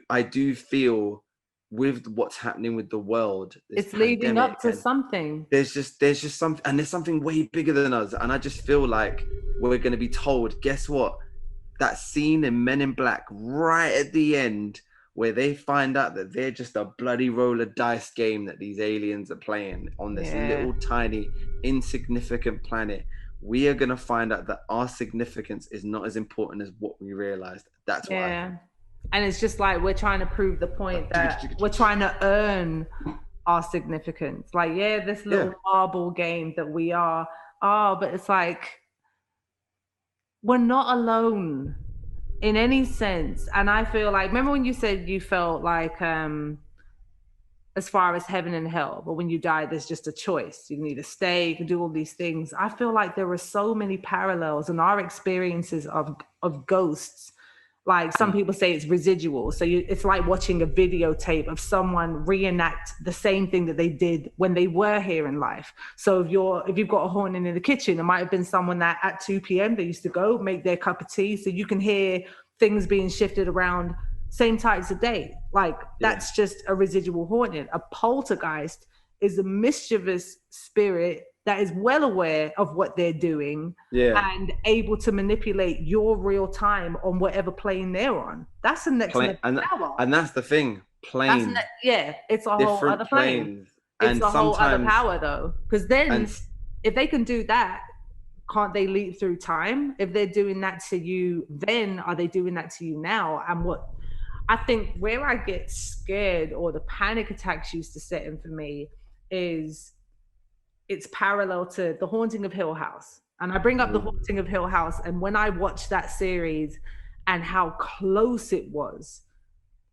I do feel with what's happening with the world, it's leading up to something. There's just something, and there's something way bigger than us. And I just feel like we're going to be told, guess what? That scene in Men in Black right at the end, where they find out that they're just a bloody roll of dice game that these aliens are playing on this little tiny insignificant planet. We are going to find out that our significance is not as important as what we realized. That's why. And it's just like we're trying to prove the point that we're trying to earn our significance. Like, this little marble game that we are. But it's like, we're not alone in any sense. And I feel like, remember when you said you felt like, as far as heaven and hell, but when you die, there's just a choice. You can either stay, you can do all these things. I feel like there are so many parallels in our experiences of ghosts Like some people say it's residual. So it's like watching a videotape of someone reenact the same thing that they did when they were here in life. So if you've got a haunting in the kitchen, it might have been someone that at 2 p.m. they used to go make their cup of tea. So you can hear things being shifted around same times of day. Like that's just a residual haunting. A poltergeist is a mischievous spirit that is well aware of what they're doing and able to manipulate your real time on whatever plane they're on. That's the next level power. And that's the thing. Plane. It's a whole other plane. It's a whole other power though. Because then if they can do that, can't they leap through time? If they're doing that to you, then are they doing that to you now? And what I think where I get scared or the panic attacks used to set in for me is it's parallel to The Haunting of Hill House. And I bring up The Haunting of Hill House, and when I watched that series and how close it was,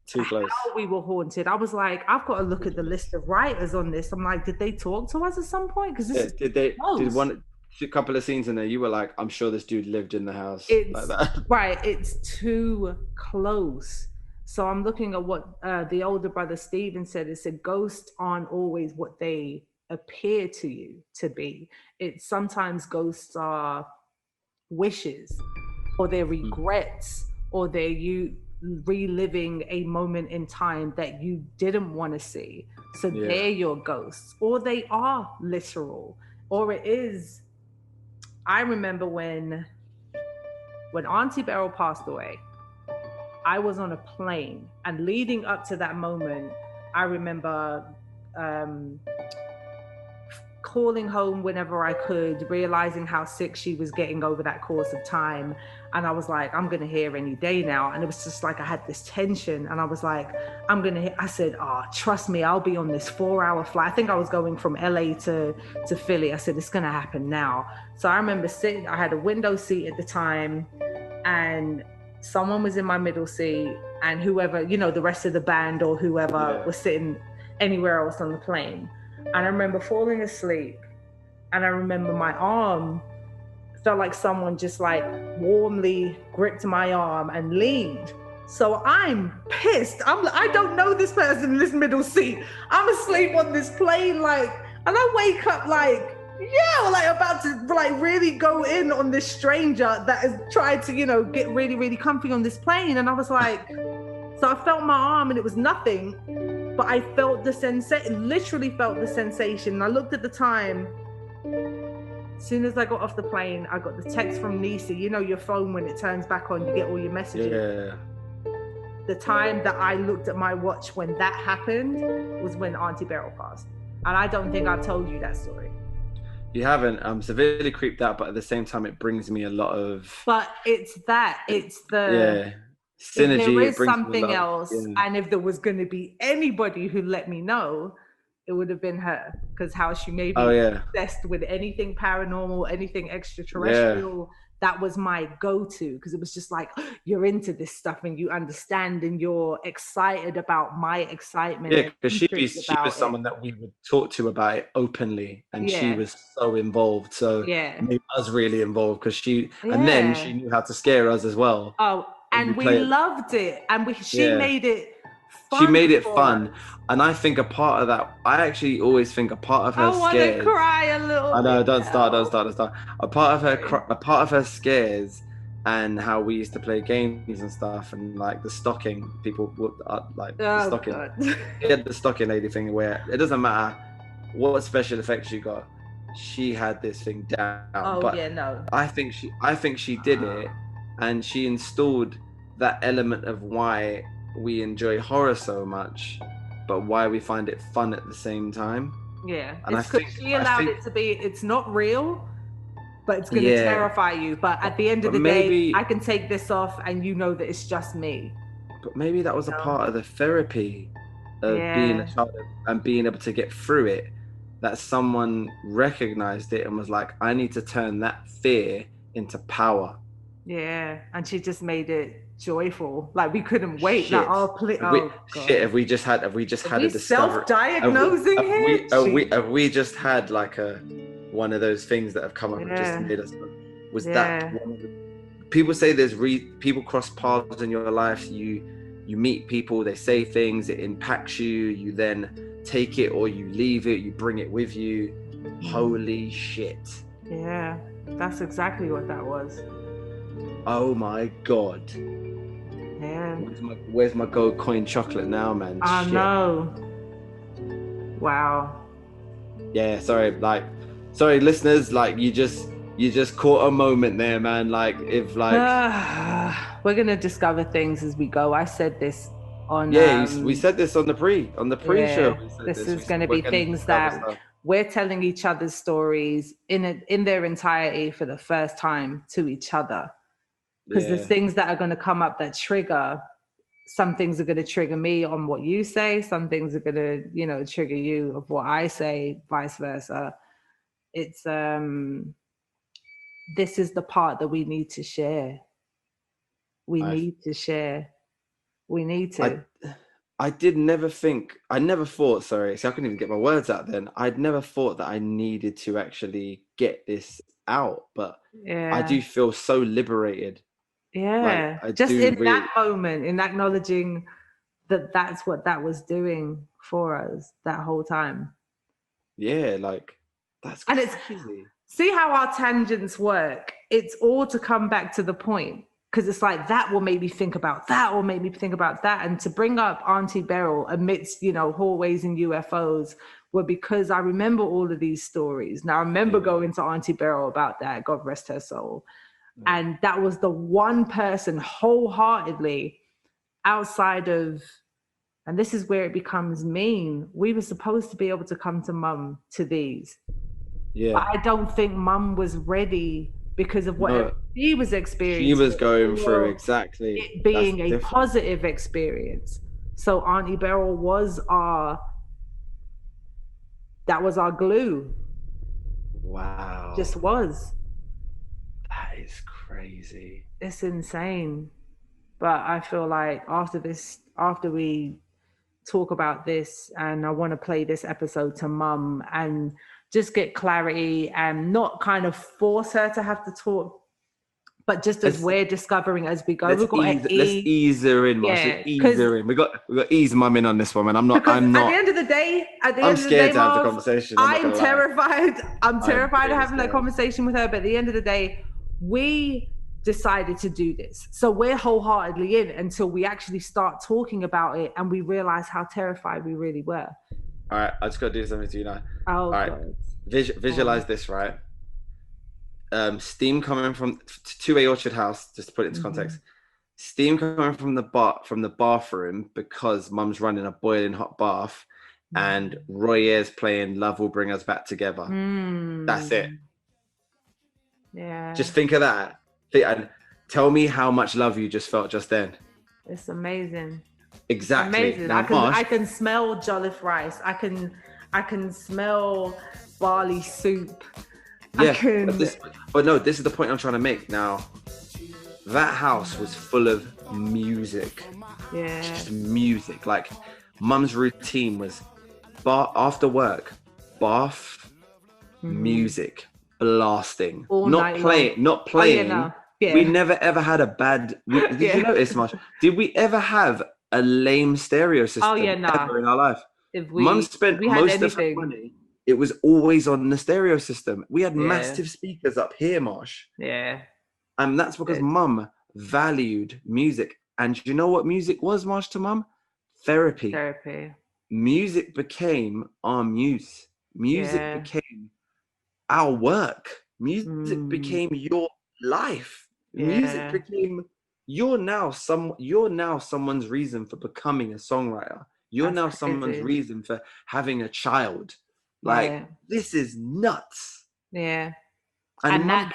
too close, how we were haunted, I was like, I've got to look at the list of writers on this. I'm like, did they talk to us at some point? Because this did a couple of scenes in there, you were like, I'm sure this dude lived in the house. Like that. Right, it's too close. So I'm looking at what the older brother Stephen said. It said ghosts aren't always what they appear to you to be. It's sometimes ghosts are wishes, or they're regrets, or they're you reliving a moment in time that you didn't want to see. So they're your ghosts, or they are literal, or it is. I remember when Auntie Beryl passed away, I was on a plane, and leading up to that moment, I remember calling home whenever I could, realizing how sick she was getting over that course of time. And I was like, I'm going to hear any day now. And it was just like, I had this tension, and I was like, I said, trust me, I'll be on this 4-hour flight. I think I was going from LA to Philly. I said, it's going to happen now. So I remember sitting, I had a window seat at the time, and someone was in my middle seat, and whoever, the rest of the band or whoever was sitting anywhere else on the plane. And I remember falling asleep, and I remember my arm felt like someone just like warmly gripped my arm and leaned. So I'm pissed. I don't know this person in this middle seat. I'm asleep on this plane, and I wake up about to really go in on this stranger that has tried to, get really, really comfy on this plane. And I was like, so I felt my arm, and it was nothing. But I felt the sensation, literally felt the sensation. And I looked at the time. As soon as I got off the plane, I got the text from Nisa. Your phone, when it turns back on, you get all your messages. Yeah. The time that I looked at my watch when that happened was when Auntie Beryl passed. And I don't think I've told you that story. You haven't. I'm severely creeped out, but at the same time, it brings me a lot of... But it's the... Yeah. Synergy. If there is something else, and if there was going to be anybody who let me know, it would have been her, because how she may be obsessed with anything paranormal, anything extraterrestrial. That was my go-to, because it was just like, you're into this stuff and you understand and you're excited about my excitement. Yeah, because she was someone that we would talk to about it openly, and she was so involved. So it made us really involved, because and then she knew how to scare us as well. Oh, and we loved it, and she made it fun. She made it fun, and I think a part of that, I actually always think a part of her scares. I want to cry a little. I know, don't start. A part of her scares, and how we used to play games and stuff, and like the stocking, people would the stocking. God. Yeah, the stocking lady thing, where it doesn't matter what special effects you got, she had this thing down. I think she did it, and she installed that element of why we enjoy horror so much, but why we find it fun at the same time. Yeah, and it's because she allowed it to be, it's not real, but it's going to terrify you. But at the end of the day, I can take this off and you know that it's just me. But maybe that was a part of the therapy of being a child and being able to get through it, that someone recognized it and was like, I need to turn that fear into power. Yeah, and she just made it joyful. Like, we couldn't wait. Shit. Have we just had a discovery? Self-diagnosing here? Have we just had like one of those things that have come up and just made us? Was that one of the people say people cross paths in your life. You meet people, they say things, it impacts you. You then take it or you leave it. You bring it with you. Holy shit! Yeah, that's exactly what that was. Oh my god! Yeah. Where's my gold coin chocolate now, man? I Shit. know. Wow. Yeah, sorry, listeners, like you just caught a moment there, man. Like if like we're gonna discover things as we go. I said this on we said this on the pre-show. This is going to be things that we're telling each other's stories in their entirety for the first time to each other, because there's things that are going to come up that trigger. Some things are going to trigger me on what you say. Some things are going to, trigger you of what I say, vice versa. It's this is the part that we need to share. We need to share. We need to. I never thought, sorry, see, I couldn't even get my words out then. I'd never thought that I needed to actually get this out, but I do feel so liberated. Yeah, like, just in that moment, in acknowledging that that's what that was doing for us that whole time. Yeah, like that's crazy. And it's, see how our tangents work? It's all to come back to the point. Because it's like, that will make me think about that, or make me think about that. And to bring up Auntie Beryl amidst, hallways and UFOs were because I remember all of these stories. Now, I remember going to Auntie Beryl about that, God rest her soul. And that was the one person wholeheartedly outside of, and this is where it becomes mean, we were supposed to be able to come to Mum to these. Yeah. But I don't think Mum was ready because of what she was experiencing. She was going through exactly it being a positive experience. So Auntie Beryl was our glue. Wow. Just was. That is crazy. It's insane. But I feel like after we talk about this, and I want to play this episode to Mum and just get clarity and not kind of force her to have to talk, but just as we're discovering as we go. Let's ease her in, Marsh. Yeah, ease her in. We got ease Mum in on this one, and I'm not. At the end of the day, I'm scared to have the conversation. I'm terrified. I'm terrified of having that conversation with her. But at the end of the day, we decided to do this, so we're wholeheartedly in until we actually start talking about it and we realize how terrified we really were. All right, I just got to do something to you now. Oh, all right. God. Visualize this, right? Steam coming from 2A Orchard House, just to put it into context. Steam coming from the bathroom because Mum's running a boiling hot bath, and Royer's playing "Love Will Bring Us Back Together." That's it. Yeah. Just think of that, and tell me how much love you just felt just then. It's amazing. Exactly. Amazing. Now, I can smell jollof rice. I can smell barley soup. Yeah, but no, this is the point I'm trying to make. Now, that house was full of music. Yeah. Just music. Like, Mum's routine was after work, bath, music, blasting. Not playing. Oh, yeah, no. Yeah. We never ever had a bad. Did you notice, Marsh? Did we ever have a lame stereo system ever in our life? Mum spent most of her money. It was always on the stereo system. We had massive speakers up here, Marsh. Yeah. And that's because Mum valued music. And you know what music was, Marsh, to Mum? Therapy. Music became our muse. Music became our work. Music became your life. Music became you're now someone's reason for becoming a songwriter. You're now someone's reason for having a child. Like, this is nuts. Yeah. And that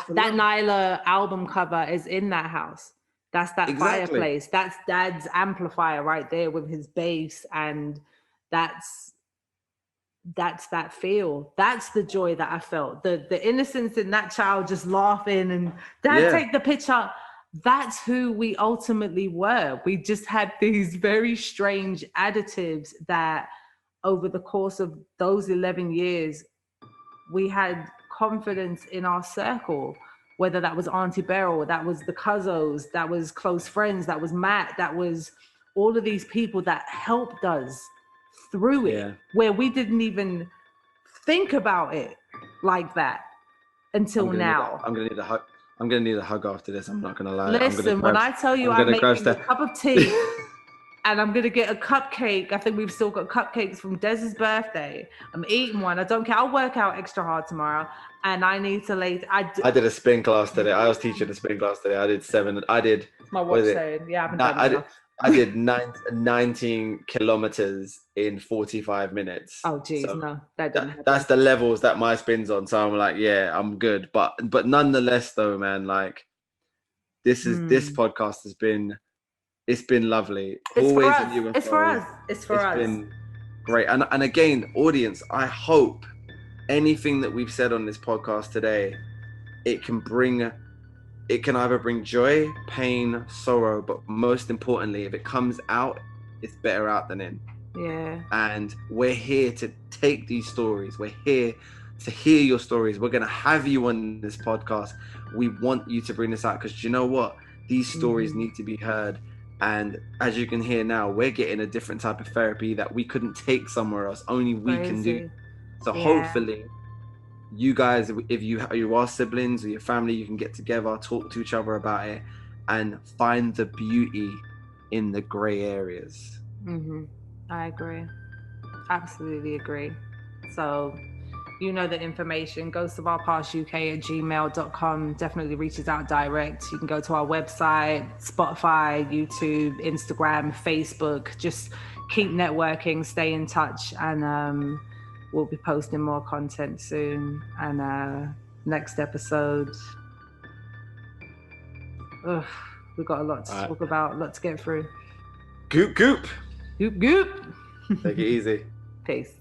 Nyla album cover is in that house. That's that fireplace. That's Dad's amplifier right there with his bass. And that's that feel. That's the joy that I felt. The innocence in that child just laughing and Dad, take the picture. That's who we ultimately were. We just had these very strange additives that over the course of those 11 years, we had confidence in our circle. whether that was Auntie Beryl, that was the Cuzzos, that was close friends, that was Matt, that was all of these people that helped us through it, where we didn't even think about it like that until now. I'm gonna need a hug. I'm gonna need a hug after this. I'm not gonna lie. Listen, when I tell you I'm making a cup of tea and I'm gonna get a cupcake. I think we've still got cupcakes from Dez's birthday. I'm eating one. I don't care. I'll work out extra hard tomorrow, and I need to lay. I did a spin class today. I was teaching a spin class today. I did 7. I did. My watch saying, yeah, I haven't done enough. I did 19 kilometers in 45 minutes. Oh, geez, so no, that didn't happen. That's the levels that my spin's on. So I'm like, yeah, I'm good. But nonetheless, though, man, like this podcast has been, it's been lovely. It's always for us. It's for us. It's for us. It's been great. And again, audience, I hope anything that we've said on this podcast today, it can either bring joy, pain, sorrow, but most importantly, if it comes out, it's better out than in. Yeah. And we're here to take these stories. We're here to hear your stories. We're going to have you on this podcast. We want you to bring this out because you know what? These stories need to be heard. And as you can hear now, we're getting a different type of therapy that we couldn't take somewhere else. Only we can do. So hopefully, you guys, if you are siblings or your family, you can get together, talk to each other about it, and find the beauty in the gray areas. I agree. Absolutely agree. So, you know the information, ghostsofourpastuk@gmail.com. Definitely reaches out direct. You can go to our website, Spotify, YouTube, Instagram, Facebook. Just keep networking, stay in touch, and we'll be posting more content soon. And next episode, we've got a lot to talk about, a lot to get through. Goop, goop. Goop, goop. Take it easy. Peace.